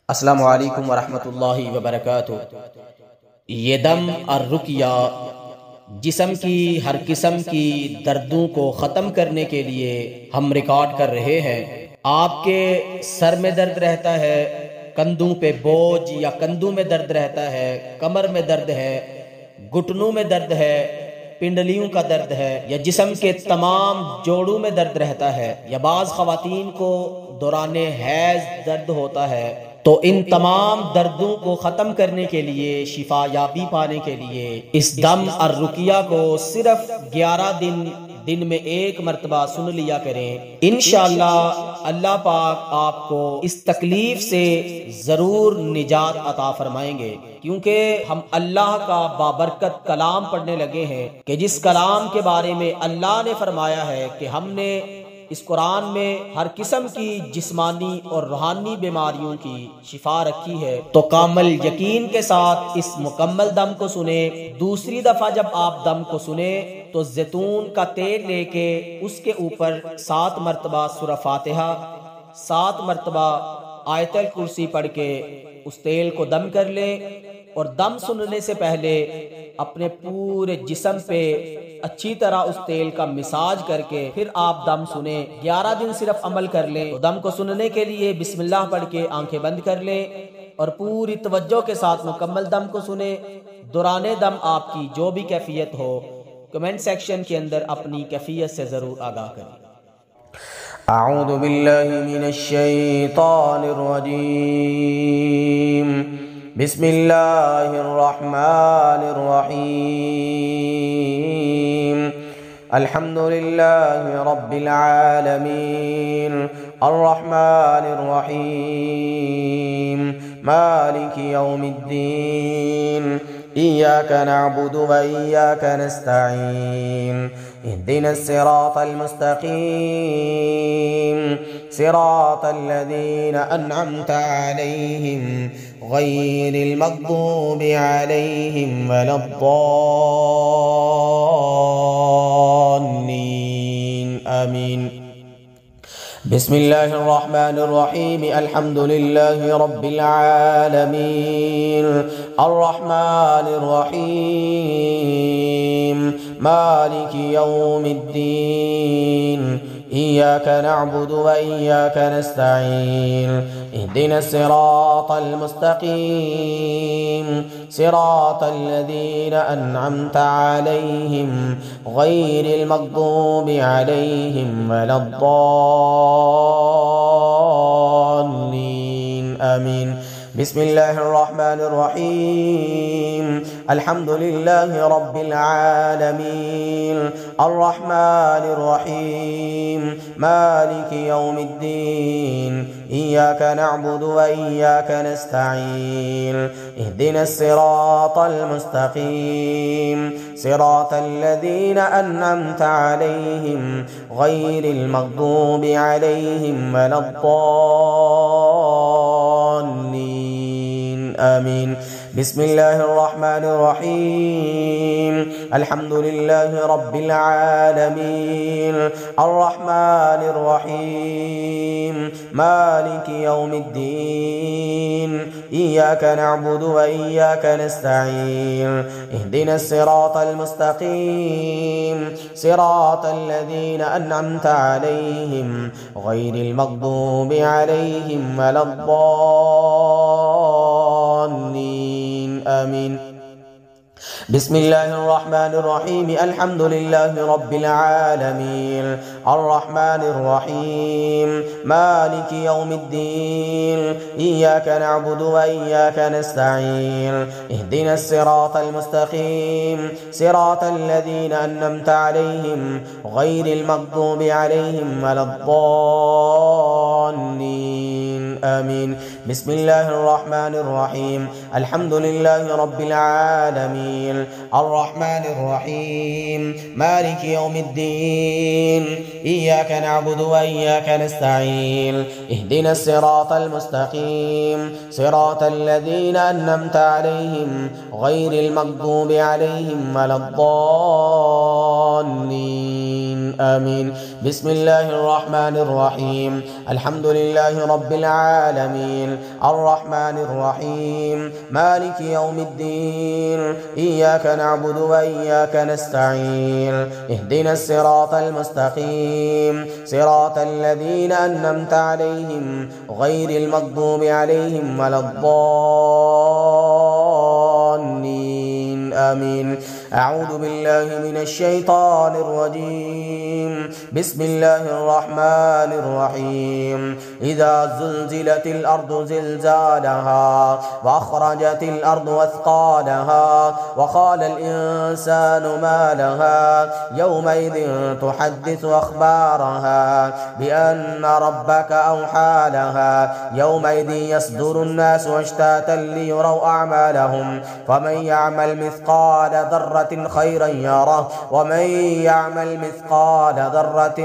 अस्सलामु अलैकुम वरहमतुल्लाहि वबरकातुह। ये दम और रुकिया जिस्म की हर किस्म की दर्दों को ख़त्म करने के लिए हम रिकॉर्ड कर रहे हैं। आपके सर में दर्द रहता है, कंधों पे बोझ या कंधों में दर्द रहता है, कमर में दर्द है, घुटनों में दर्द है, पिंडलियों का दर्द है, या जिस्म के तमाम जोड़ों में दर्द रहता है, या बाज़ ख़वातीन को दौराने हैज़ दर्द होता है, तो इन तमाम दर्दों को ख़त्म करने के लिए, शिफा याबी पाने के लिए इस दम और रुकिया को सिर्फ 11 दिन में एक मरतबा सुन लिया करें। इंशाअल्लाह अल्लाह पाक आपको इस तकलीफ से ज़रूर निजात अता फरमाएंगे, क्योंकि हम अल्लाह का बाबरकत कलाम पढ़ने लगे हैं कि जिस कलाम के बारे में अल्लाह ने फरमाया है कि हमने इस कुरान में हर किस्म की जिस्मानी और रूहानी बीमारियों की शिफा रखी है। तो कामल यकीन के साथ इस मुकम्मल दम को सुने। दूसरी दफा जब आप दम को सुने तो जैतून का तेल लेके उसके ऊपर 7 मरतबा सूरह फातिहा, 7 मरतबा आयतल कुर्सी पढ़ के उस तेल को दम कर ले, और दम सुनने से पहले अपने पूरे जिस्म पे अच्छी तरह उस तेल का मिसाज करके फिर आप दम सुने। 11 दिन सिर्फ अमल कर लें। तो दम को सुनने के लिए बिस्मिल्लाह पढ़ के आंखें बंद कर लें और पूरी तवज्जो के साथ मुकम्मल दम को सुने। दौराने दम आपकी जो भी कैफियत हो, कमेंट सेक्शन के अंदर अपनी कैफियत से ज़रूर आगाह करें। अऊज़ु बिल्लाहि मिनश शैतानिर रजीम। बिस्मिल्लाहिर रहमानिर रहीम। अल्हम्दुलिल्लाहि रब्बिल आलमीन अर्रहमानिर रहीम मालिकि यौमिद्दीन इय्याका नअबुदु व इय्याका नस्तईन इहदिनस सिरातल मुस्तकीम सिरातल लज़ीना अन्अमता अलैहिम गैरिल मग़दूबि अलैहिम वलद्दाल्लीन आमीन। बिस्मिल्लाहिर रहमानिर रहीम। अल्हम्दुलिल्लाहि रब्बिल आलमीन अर्रहमानिर रहीम मालिकि यौमिद्दीन इय्याका नअबुदु व इय्याका नस्तईन इहदिनस सिरातल मुस्तकीम सिरातल लज़ीना अन्अमता अलैहिम गैरिल मग़दूबि अलैहिम वलद्दाल्लीन आमीन। बिस्मिल्लाहिर रहमानिर रहीम। अल्हम्दुलिल्लाहि रब्बिल आलमीन अर्रहमानिर रहीम मालिकि यौमिद्दीन इय्याका नअबुदु व इय्याका नस्तईन इहदिनस सिरातल मुस्तकीम सिरातल लज़ीना अन्अमता अलैहिम गैरिल मग़दूबि अलैहिम वलद्दाल्लीन आमीन। बिस्मिल्लाहिर रहमानिर रहीम। अल्हम्दुलिल्लाहि रब्बिल आलमीन अर्रहमानिर रहीम मालिकि यौमिद्दीन इय्याका नअबुदु व इय्याका नस्तईन इहदिनस सिरातल मुस्तकीम सिरातल लज़ीना अन्अमता अलैहिम गैरिल मग़दूबि अलैहिम वलद्दाल्लीन आमीन। बिस्मिल्लाहिर रहमानिर रहीम। अल्हम्दुलिल्लाहि रब्बिल आलमीन अर्रहमानिर रहीम मालिकि यौमिद्दीन इय्याका नअबुदु व इय्याका नस्तईन इहदिनस सिरातल मुस्तकीम सिरातल लज़ीना अन्अमता अलैहिम गैरिल मग़दूबि अलैहिम वलद्दाल्लीन आमीन। बिस्मिल्लाहिर रहमानिर रहीम। अल्हम्दुलिल्लाहि रब्बिल आलमीन अर्रहमानिर रहीम मालिकि यौमिद्दीन इय्याका नअबुदु व इय्याका नस्तईन इहदिनस सिरातल मुस्तकीम सिरातल लज़ीना अन्अमता अलैहिम गैरिल मग़दूबि अलैहिम वलद्दाल्लीन آمين. بسم الله الرحمن الرحيم. الحمد لله رب العالمين الرحمن الرحيم مالك يوم الدين إياك نعبد وإياك نستعين اهدنا الصراط المستقيم صراط الذين أنعمت عليهم غير المغضوب عليهم ولا الضالين آمين. أعوذ بالله من الشيطان الرجيم. بسم الله الرحمن الرحيم. إذا زلزلت الأرض زلزالها وأخرجت الأرض أثقالها وقال الإنسان ما لها يومئذ تحدث أخبارها بأن ربك أوحى لها يومئذ يصدر الناس أشتاتا ليروا أعمالهم فمن يعمل مثقال ذرة خيرا يره ومن يعمل مثقال ذرة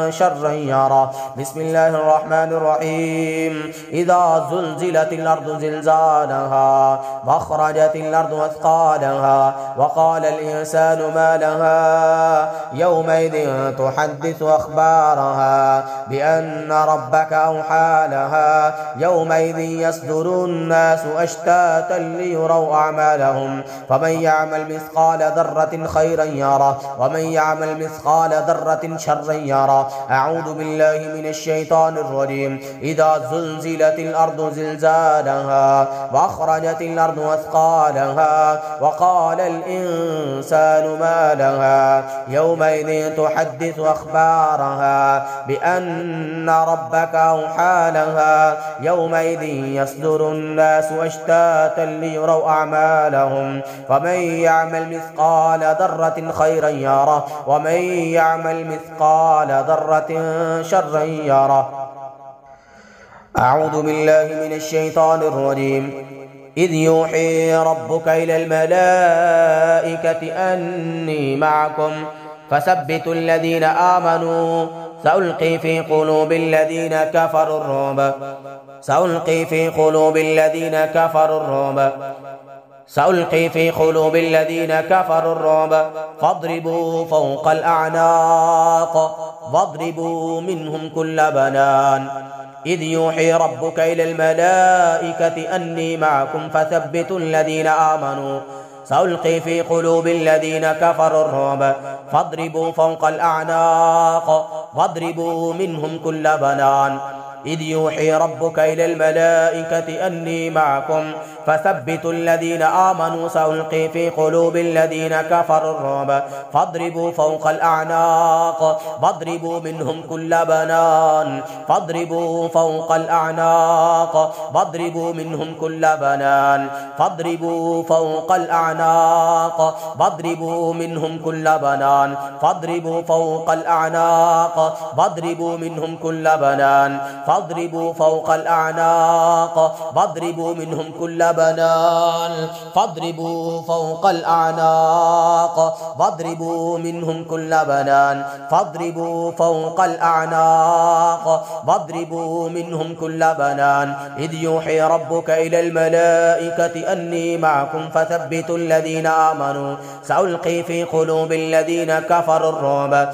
شرا يره. بسم الله الرحمن الرحيم. إذا زلزلت الأرض زلزالها وأخرجت الأرض أثقالها وقال الإنسان ما لها يومئذ تحدث أخبارها بأن ربك أوحى لها يومئذ يصدر الناس أشتاتا ليروا أعمالهم فمن يعمل مثقال ذرة خيرا يره ومن يعمل مثقال ذرة شرا يره. أعوذ بالله من الشيطان الرجيم. إذا زلزلت الأرض زلزالها وأخرجت الأرض أثقالها وقال الإنسان ما لها يومئذ تحدث أخبارها بأن ربك أوحى لها يومئذ يصدر الناس أشتاتا ليروا أعمالهم فمن يعمل مثقال ذرة خيرا يره ومن يعمل مثقال ذرة شرا يره. أعوذ بالله من الشيطان الرجيم. إذ يوحي ربك إلى الملائكة أني معكم فثبتوا الذين آمنوا سألقي في قلوب الذين كفروا الرعب سألقي في قلوب الذين كفروا الرعب سألقي في قلوب الذين كفروا الرعب فاضربوا فوق الأعناق واضربوا منهم كل بنان. إذ يوحي ربك إلى الملائكة أني معكم فثبتوا الذين آمنوا سألقي في قلوب الذين كفروا الرعب فاضربوا فوق الأعناق واضربوا منهم كل بنان. إذ يوحي ربك إلى الملائكة أني معكم فثبتوا الذين آمنوا سألقي في قلوب الذين كفروا الرعب فاضربوا فوق الأعناق واضربوا منهم كل بنان فاضربوا فوق الأعناق واضربوا منهم كل بنان فاضربوا فوق الأعناق واضربوا منهم كل بنان فاضربوا فوق الأعناق واضربوا منهم كل بنان فاضربوا فوق الأعناق واضربوا منهم كل بنان فاضربوا فوق الأعناق واضربوا منهم كل بنان فاضربوا فوق الأعناق واضربوا منهم كل بنان. إذ يوحي ربك إلى الملائكة أني معكم فثبتوا الذين آمنوا سألقي في قلوب الذين كفروا الرعب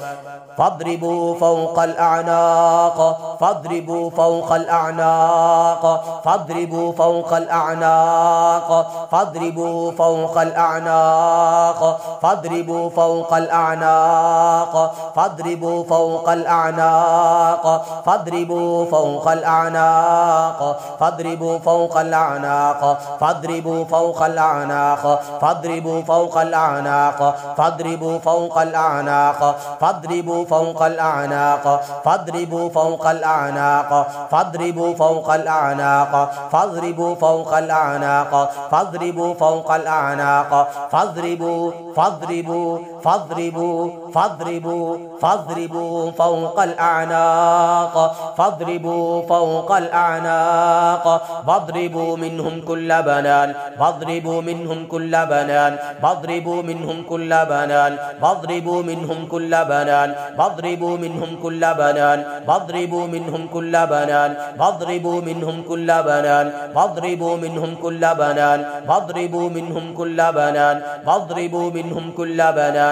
فاضربوا فوق الأعناق فاضربوا فوق الأعناق فاضربوا فوق الأعناق فاضربوا فوق الأعناق فاضربوا فوق الأعناق فاضربوا فوق الأعناق فاضربوا فوق الأعناق فاضربوا فوق الأعناق فاضربوا فوق الأعناق فاضربوا فوق الأعناق فاضربوا فوق الأعناق فاضربوا فوق الأعناق فاضربوا فوق الأعناق فاضربوا فوق الأعناق فاضربوا فوق الأعناق فاضربوا فوق الأعناق فاضربوا فاضربوا فاضربوا فاضربوا فاضربوا فوق الأعناق فاضربوا فوق الأعناق واضربوا منهم كل بنان واضربوا منهم كل بنان واضربوا منهم كل بنان واضربوا منهم كل بنان واضربوا منهم كل بنان واضربوا منهم كل بنان واضربوا منهم كل بنان واضربوا منهم كل بنان واضربوا منهم كل بنان واضربوا منهم كل بنان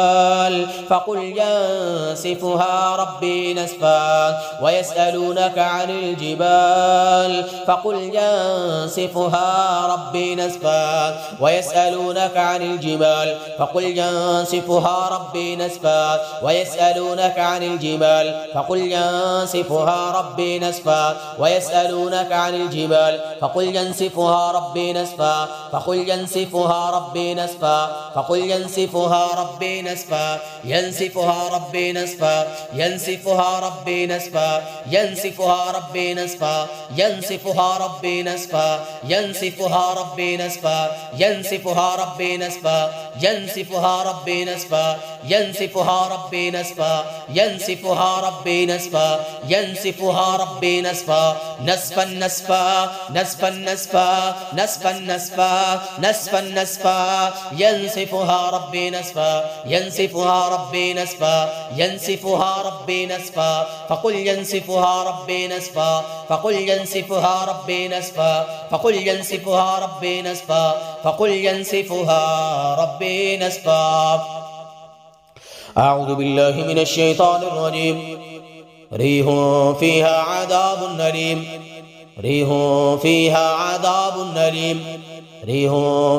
الجبال فقل ينسفها ربي نسفا ويسألونك عن الجبال فقل ينسفها ربي نسفا ويسألونك عن الجبال فقل ينسفها ربي نسفا ويسألونك عن الجبال فقل ينسفها ربي نسفا ويسألونك عن الجبال فقل ينسفها ربي نسفا فقل ينسفها ربي نسفا فقل ينسفها ربي نسفا ينسفها ربي نسفا ينسفها ربي نسفا ينسفها ربي نسفا ينسفها ربي نسفا ينسفها ربي نسفا ينسفها ربي نسفا ينسفها ربي نسفا ينسفها ربي نسفا ينسفها ربي نسفا ينسفها ربي نسفا نسفا نسفا نسفا نسفا نسفا نسفا نسفا نسفا ينسفها ربي نسفا ينسفها ربي نسفا ينسفها ربي نسفا فقل ينسفها ربي نسفا فقل ينسفها ربي نسفا فقل ينسفها ربي نسفا فقل ينسفها ربي نسفا. أعوذ بالله من الشيطان الرجيم. ريح فيها عذاب أليم ريح فيها عذاب أليم ريح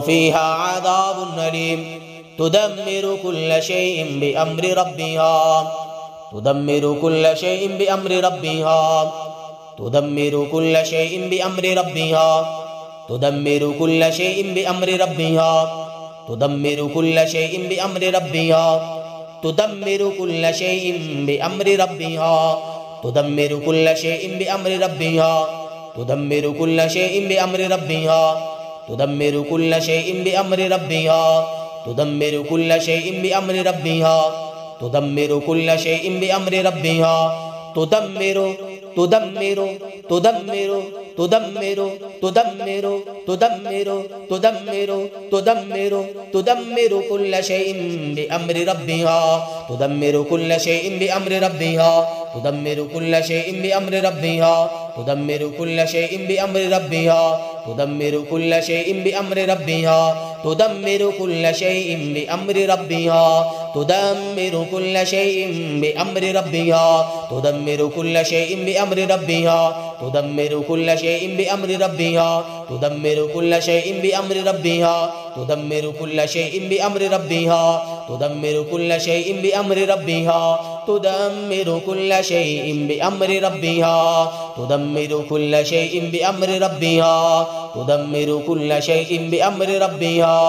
فيها عذاب أليم تدمر كل شيء بأمر ربها تدمر كل شيء بأمر ربها تدمر كل شيء بأمر ربها تدمر كل شيء بأمر ربها تدمر كل شيء بأمر ربها تدمر كل شيء بأمر ربها تدمر كل شيء بأمر ربها تدمر كل شيء بأمر ربها تدمر كل شيء بأمر ربها تدمر كل شيء بأمر ربها تدمر كل شيء بأمر ربها تدمر تدمر تدمر تدمر تدمر تدمر تدمر تدمر تدمر كل شيء بأمر ربها تدمر كل شيء بأمر ربها تدمر كل شيء بأمر ربها تدمر كل شيء بأمر ربها تدمر كل شيء بأمر ربها تدمر كل شيء بأمر ربها تدمر كل شيء بأمر ربها تدمر كل شيء بأمر ربها تدمر كل شيء بأمر ربها تدمر كل شيء بأمر ربها تدمر كل شيء بأمر ربها تدمر كل شيء بأمر ربها تدمر كل شيء بأمر ربها تدمر كل شيء بأمر ربها تدمر كل شيء بأمر ربها.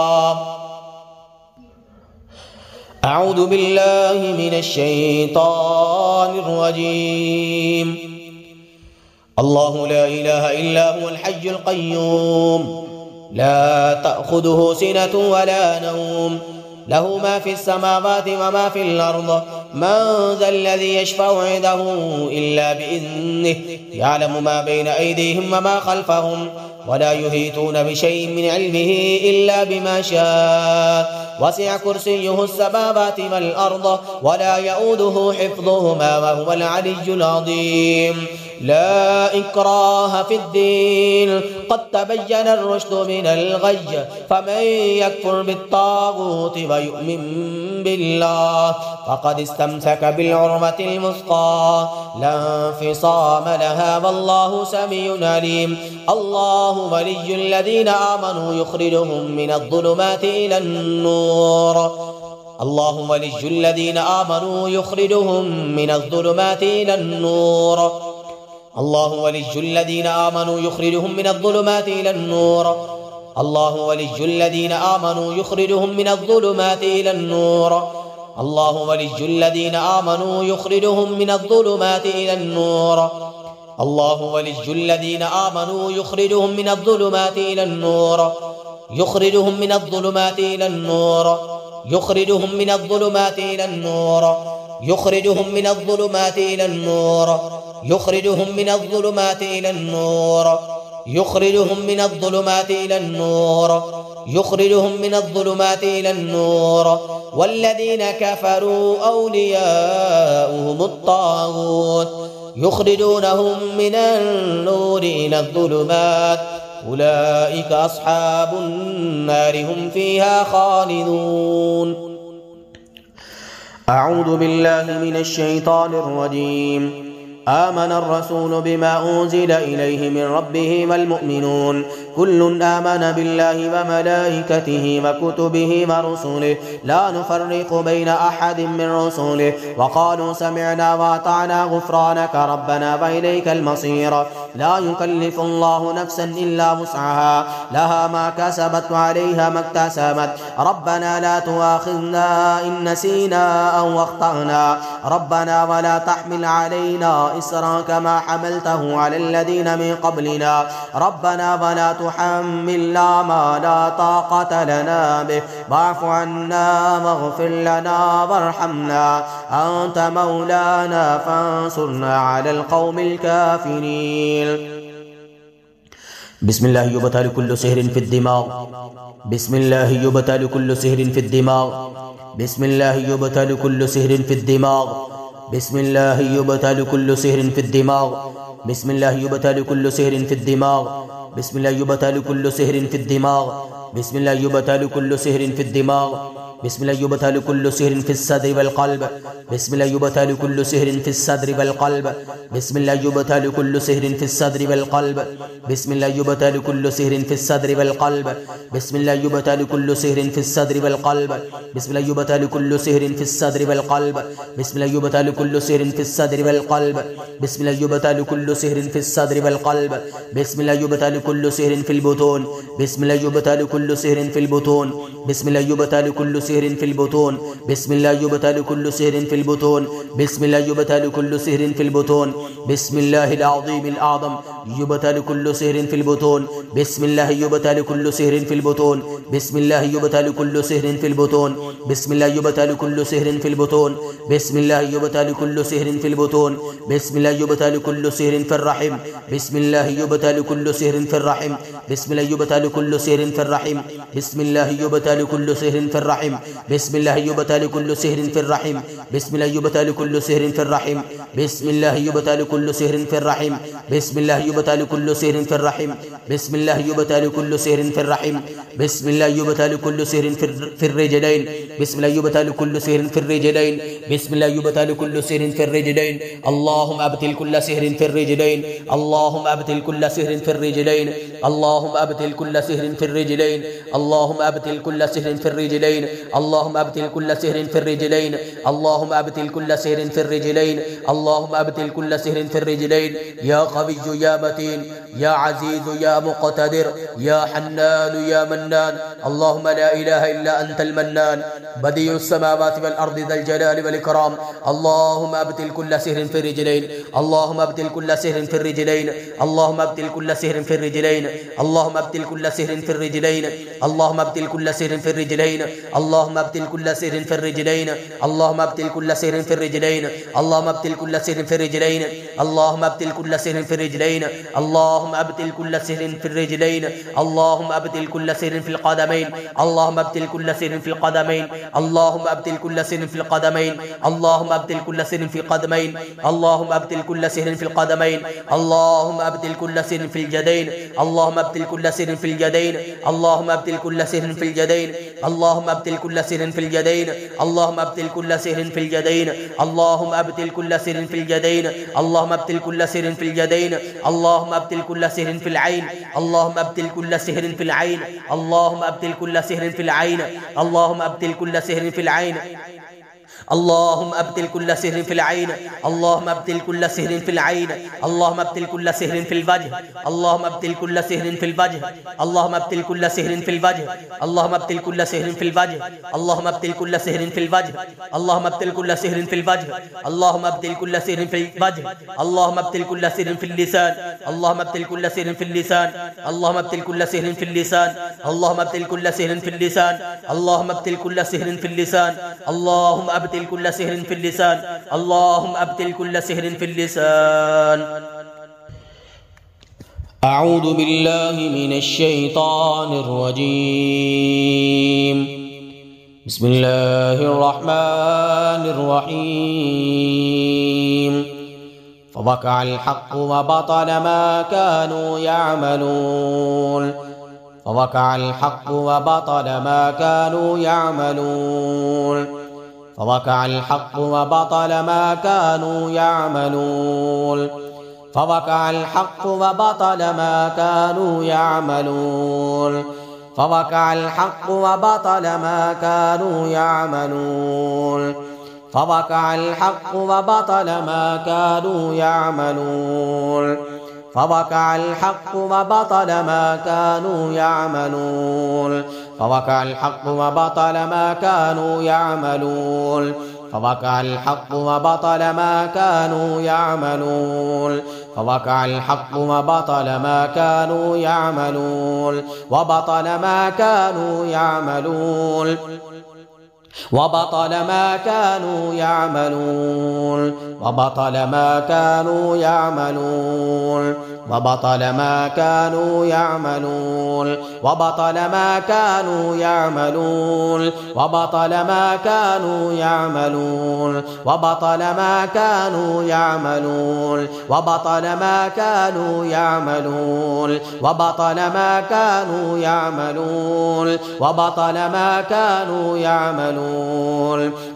أعوذ بالله من الشيطان الرجيم. الله لا إله إلا هو الحي القيوم لا تأخذه سنة ولا نوم له ما في السماوات وما في الأرض من ذا الذي يشفع عنده إلا بإذنه يعلم ما بين أيديهم وما خلفهم ولا يحيطون بشيء من علمه إلا بما شاء وسع كرسيه السماوات والأرض ولا يؤوده حفظهما وهو العلي العظيم. لا إكراه في الدين قد تبين الرشد من الغي فمن يكفر بالطاغوت ويؤمن بالله فقد استمسك بالعروة الوثقى لا انفصام لها والله سميع عليم. الله ولي الذين آمنوا يخرجهم من الظلمات إلى النور الله ولي الذين آمنوا يخرجهم من الظلمات إلى النور الله ولي الذين آمنوا يخرجهم من الظلمات إلى النور الله ولي الذين آمنوا يخرجهم من الظلمات إلى النور الله ولي الذين آمنوا يخرجهم من الظلمات إلى النور الله ولي الذين آمنوا يخرجهم من الظلمات إلى النور يخرجهم من الظلمات إلى النور يخرجهم من الظلمات إلى النور يخرجهم من الظلمات إلى النور يخرجهم من الظلمات إلى النور يخرجهم من الظلمات إلى النور يخرجهم من الظلمات إلى النور والذين كفروا أولياؤهم الطاغوت يخرجونهم من النور إلى الظلمات أولئك أصحاب النار هم فيها خالدون. أعوذ بالله من الشيطان الرجيم. آمن الرسول بما أنزل إليه من ربه والمؤمنون كل آمن بالله وملائكته وكتبه ورسله لا نفرق بين أحد من رسله وقالوا سمعنا وأطعنا غفرانك ربنا وإليك المصير. لا يكلف الله نفسا إلا وسعها لها ما كسبت وعليها ما اكتسبت ربنا لا تؤاخذنا إن نسينا أو أخطأنا ربنا ولا تحمل علينا إصرا كما حملته على الذين من قبلنا ربنا ولا تحملنا ما لا طاقة لنا به واعف عنا واغفر لنا وارحمنا أنت مولانا فانصرنا على القوم الكافرين. بسم الله يبتل كل سحر في الدماغ. بسم الله يبتل كل سحر في الدماغ. بسم الله يبتل كل سحر في الدماغ. بسم الله يبتل كل سحر في الدماغ. بسم الله يبتل كل سحر في الدماغ. بسم الله يبتل كل سحر في الدماغ. بسم الله يبتل كل سحر في الدماغ. بسم الله يبتل كل سحر في الصدر والقلب. بسم الله يبتل كل سحر في الصدر والقلب. بسم الله يبتل كل سحر في الصدر والقلب. بسم الله يبتل كل سحر في الصدر والقلب. بسم الله يبتل كل سحر في الصدر والقلب. بسم الله يبتل كل سحر في الصدر والقلب. بسم الله يبتل كل سحر في الصدر والقلب. بسم الله يبتل كل سحر في الصدر والقلب. بسم الله يبتل كل سحر في البطون. بسم الله يبتل كل سحر في البطون. بسم الله يبتل كل سحر في البطون. بسم الله يبتل كل سحر في البطون. بسم الله يبتل كل سحر في البطون. بسم الله العظيم الأعظم يبتل كل سحر في البطون. بسم الله يبتل كل سحر في البطون. بسم الله يبتل كل سحر في البطون. بسم الله يبتل كل سحر في البطون. بسم الله يبتل كل سحر في البطون. بسم الله يبتل كل سحر في الرحم. بسم الله يبتل كل سحر في الرحم. بسم الله يبتل كل سحر في الرحم. بسم الله يبتل كل سحر في الرحم. بسم الله يبتل كل سحر في الرحم. بسم الله يبتل كل سحر في الرحم. بسم الله يبتل كل سحر في الرحم. بسم الله يبتل كل سحر في الرحم. بسم الله يبتل كل سحر في الرحم. بسم الله يبتل كل سحر في الرجلين. بسم الله يبتل كل سحر في الرجلين. بسم الله يبتل كل سحر في الرجلين. اللهم ابتل كل سحر في الرجلين. اللهم ابتل كل سحر في الرجلين. اللهم ابتل كل سحر في الرجلين. اللهم ابتل كل سحر في الرجلين. اللهم ابتل كل سحر في الرجلين. اللهم ابتل كل سحر في الرجلين. اللهم ابتل كل سحر في الرجلين. يا قوي يا متين يا عزيز يا مقتدر يا حنان يا منان. اللهم لا اله الا انت المنان بديع السماوات والارض ذا الجلال والاكرام. اللهم ابتل كل سحر في الرجلين. اللهم ابتل كل سحر في الرجلين. اللهم ابتل كل سحر في الرجلين. اللهم ابتل كل سحر في الرجلين. اللهم ابتل كل سحر في الرجلين. اللهم ابتل كل سحر في الرجلين. اللهم ابتل كل سحر في الرجلين. اللهم ابتل كل سحر في الرجلين. اللهم ابتل كل سحر في الرجلين. اللهم ابتل كل سحر في الرجلين. اللهم ابتل كل سحر في القدمين. اللهم ابتل كل سحر في القدمين. اللهم ابتل كل سحر في القدمين. اللهم ابتل كل سحر في القدمين. اللهم ابتل كل سحر في القدمين. اللهم ابتل كل سحر في اليدين. اللهم ابتل كل سحر في اليدين. اللهم ابتل كل سحر في اليدين. اللهم ابتل كل سحر في اليدين. اللهم ابتل كل سحر في اليدين. اللهم ابتل كل سحر في اليدين. اللهم ابتل كل سحر في اليدين. اللهم ابتل كل سحر في العين. اللهم ابتل كل سحر في العين. اللهم ابتل كل سحر في العين. اللهم ابتل كل سحر في العين. اللهم ابتل كل سحر في العين. اللهم ابتل كل سحر في العين. اللهم ابتل كل سحر في الوجه. اللهم ابتل كل سحر في الوجه. اللهم ابتل كل سحر في الوجه. اللهم ابتل كل سحر في الوجه. اللهم ابتل كل سحر في الوجه. اللهم ابتل كل سحر في الوجه. اللهم ابتل كل سحر في الوجه. اللهم ابتل كل سحر في اللسان. اللهم ابتل كل سحر في اللسان. اللهم ابتل كل سحر في اللسان. اللهم ابتل كل سحر في اللسان. اللهم ابتل كل سحر في اللسان. اللهم ابتل كل سحر في اللسان. اللهم ابتل كل سحر في اللسان. أعوذ بالله من الشيطان الرجيم. بسم الله الرحمن الرحيم. فوقع الحق وبطل ما كانوا يعملون. فوقع الحق وبطل ما كانوا يعملون. فوقع الحق وبطل ما كانوا يعملون فوقع الحق وبطل ما كانوا يعملون فوقع الحق وبطل ما كانوا يعملون فوقع الحق وبطل ما كانوا يعملون فوقع الحق وبطل ما كانوا يعملون فوقع الحق وبطل ما كانوا يعملون فوقع الحق وبطل ما كانوا يعملون فوقع الحق وبطل ما كانوا يعملون وبطل ما كانوا يعملون وبطل ما كانوا يعملون وبطل ما كانوا يعملون وبطل ما كانوا يعملون وبطل ما كانوا يعملون وبطل ما كانوا يعملون وبطل ما كانوا يعملون وبطل ما كانوا يعملون وبطل ما كانوا يعملون وبطل ما كانوا يعملون.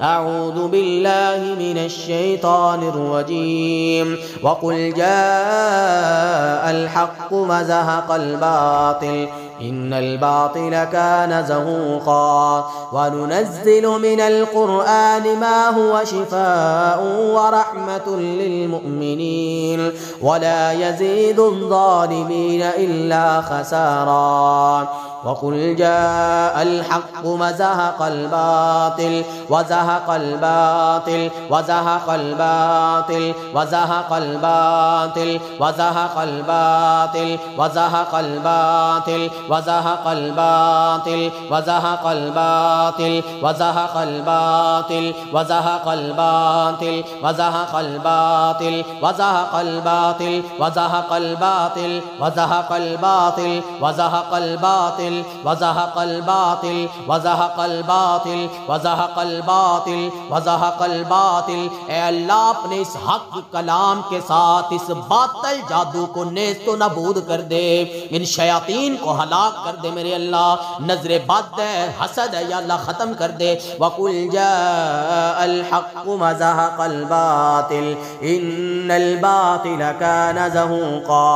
أعوذ بالله من الشيطان الرجيم. وقل جاء الحق وزهق الباطل إن الباطل كان زهوقا وننزل من القرآن ما هو شفاء ورحمة للمؤمنين ولا يزيد الظالمين إلا خسارا. وقل جاء الحق وزهق الباطل وزهق الباطل وزهق الباطل وزهق الباطل وزهق الباطل وزهق الباطل وزهق الباطل وزهق الباطل وزهق الباطل وزهق الباطل وزهق الباطل وزهق الباطل وزهق الباطل وزهق الباطل وزهق الباطل وزهق الباطل وزهق الباطل وزهق الباطل وزهق الباطل. ए अल्लाह अपने इस हक कलाम के साथ इस बातिल जादू को नेस्त व नबूद कर दे, इन शयातीन को हलाक कर दे मेरे अल्लाह. नजर बद है, हसद है या अल्लाह खत्म कर दे. वकुल जाअल हक़्क़ व ज़हक़ल बातिल इन्नल बातिल कान ज़हूक़ा.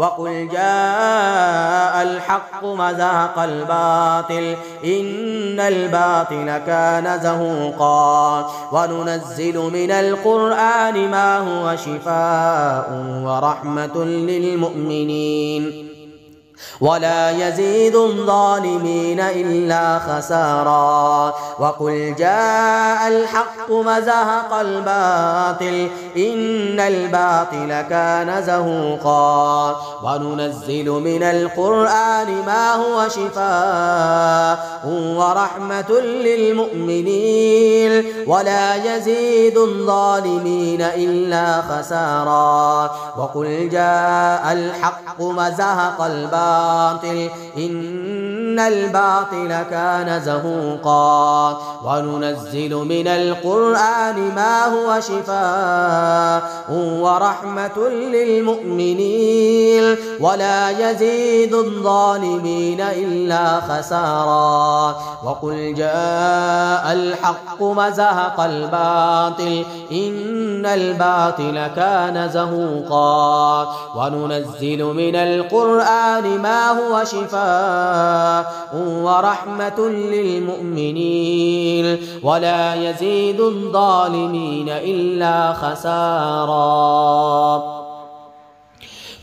वकुल जाअल हक़्क़ व ज़हक़ल बातिल इन्नल बातिल कान ज़हूक़ा. वनुनज़्ज़िलु मिनल क़ुरआनि मा हुवा शिफ़ाअुन व रहमतुन लिल मुमिनीन वला यज़ीदु ज़ालिमीन इल्ला खसारा. वक़ुल जाअल हक़्क़ व ज़हक़ल बातिल इन्नल बातिल कान ज़हूक़ा. वनुनज़्ज़िलु मिनल क़ुरआनि मा हुवा शिफ़ाअुन व रहमतुन लिल मुमिनीन वला यज़ीदु ज़ालिमीन इल्ला खसारा. वक़ुल जाअल हक़्क़ व ज़हक़ल बातिल इन्नल बातिल कान ज़हूक़ा. वनुनज़्ज़िलु मिनल क़ुरआनि मा हुवा शिफ़ाअुन व रहमतुन लिल मुमिनीन वला यज़ीदु ज़ालिमीन इल्ला खसारा. वक़ुल जाअल हक़्क़ व ज़हक़ल बातिल इन्नल बातिल कान ज़हूक़ा. वनुनज़्ज़िलु मिनल क़ुरआनि मा हुवा शिफ़ाअुन व रहमतुन लिल मुमिनीन वला यज़ीदु ज़ालिमीन इल्ला खसारा.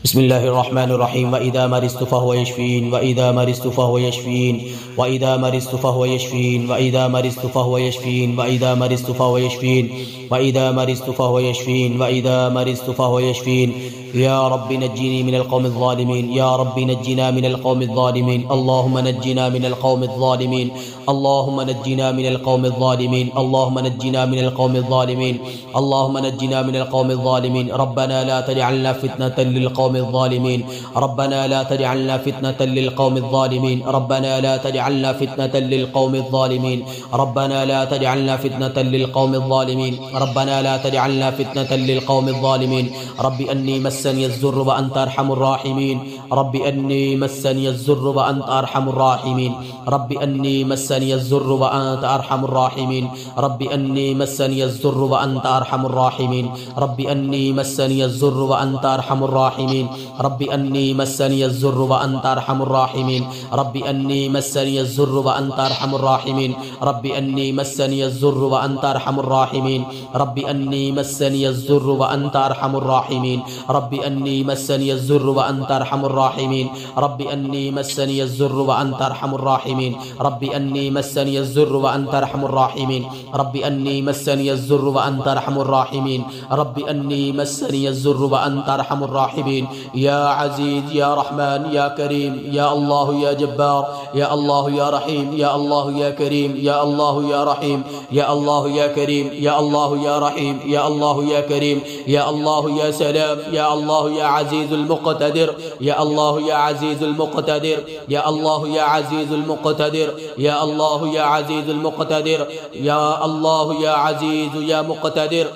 बिस्मिल्लाहिर्रहमानिर्रहीम. वइज़ा मरिज़्तु फहुव यशफ़ीन वइज़ा मरिज़्तु फहुव यशफ़ीन वइज़ा मरिज़्तु फहुव यशफ़ीन वइज़ा मरिज़्तु फहुव यशफ़ीन वइज़ा मरिज़्तु फहुव यशफ़ीन वइज़ा मरिज़्तु फहुव यशफ़ीन वइज़ा मरिज़्तु फहुव यशफ़ीन. या रब्बी नज्जिनी मिनल क़ौमिज़ ज़ालिमीन या रब्बी नज्जिना मिनल क़ौमिज़ ज़ालिमीन. अल्लाहुम्मा नज्जिना मिनल क़ौमिज़ ज़ालिमीन अल्लाहुम्मा नज्जिना मिनल क़ौमिज़ ज़ालिमीन अल्लाहुम्मा नज्जिना मिनल क़ौमिज़ ज़ालिमीन अल्लाहुम्मा नज्जिना मिनल क़ौमिज़ ज़ालिमीन. रब्बना ला तजअलना फ़ितनतन लिल क़ौमिज़ للقوم الظالمين ربنا لا تجعلنا فتنة للقوم الظالمين ربنا لا تجعلنا فتنة للقوم الظالمين ربنا لا تجعلنا فتنة للقوم الظالمين ربنا لا تجعلنا فتنة للقوم الظالمين رب أني مسني الضر وأنت أرحم الراحمين رب أني مسني الضر وأنت أرحم الراحمين رب أني مسني الضر وأنت أرحم الراحمين رب أني مسني الضر وأنت أرحم الراحمين رب أني مسني الضر وأنت أرحم الراحمين رب أني مسني الضر وأنت أرحم الراحمين رب أني مسني الضر وأنت أرحم الراحمين رب أني مسني الضر وأنت أرحم الراحمين رب أني مسني الضر وأنت أرحم الراحمين رب أني مسني الضر وأنت أرحم الراحمين رب أني مسني الضر وأنت أرحم الراحمين رب أني مسني الضر وأنت أرحم الراحمين رب أني مسني الضر وأنت أرحم الراحمين رب أني مسني الضر وأنت أرحم الراحمين يا عزيز يا رحمن يا كريم يا الله يا جبار يا الله يا رحيم يا الله يا كريم يا الله يا رحيم يا الله يا كريم يا الله يا رحيم يا الله يا كريم يا الله يا سلام يا الله يا عزيز المقتدر يا الله يا عزيز المقتدر يا الله يا عزيز المقتدر يا الله يا عزيز المقتدر يا الله يا عزيز يا مقتدر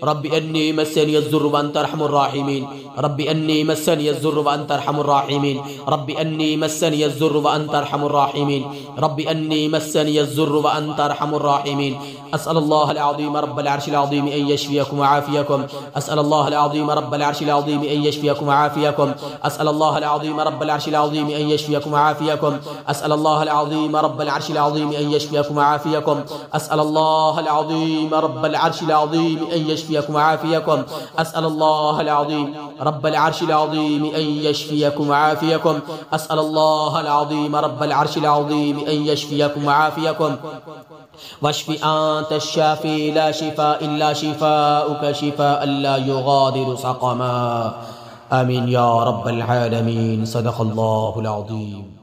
رب أني مسني الضر وأنت أرحم الراحمين رب أني مسني الضر وأنت أرحم الراحمين رب أني مسني الضر وأنت أرحم الراحمين رب أني مسني الضر وأنت أرحم الراحمين أسأل الله العظيم رب العرش العظيم أن يشفيكم ويعافيكم أسأل الله العظيم رب العرش العظيم أن يشفيكم ويعافيكم أسأل الله العظيم رب العرش العظيم أن يشفيكم ويعافيكم أسأل الله العظيم رب العرش العظيم أن يشفيكم ويعافيكم أسأل الله العظيم رب العرش العظيم أن يشفيكم ويعافيكم أسأل الله العظيم رب العرش العظيم أن يشفيكم ويعافيكم أسأل الله العظيم رب العرش العظيم أن يشفيكم ويعافيكم واشف أنت الشافي لا شفاء إلا شفاؤك شفاء لا يغادر سقما آمين يا رب العالمين صدق الله العظيم.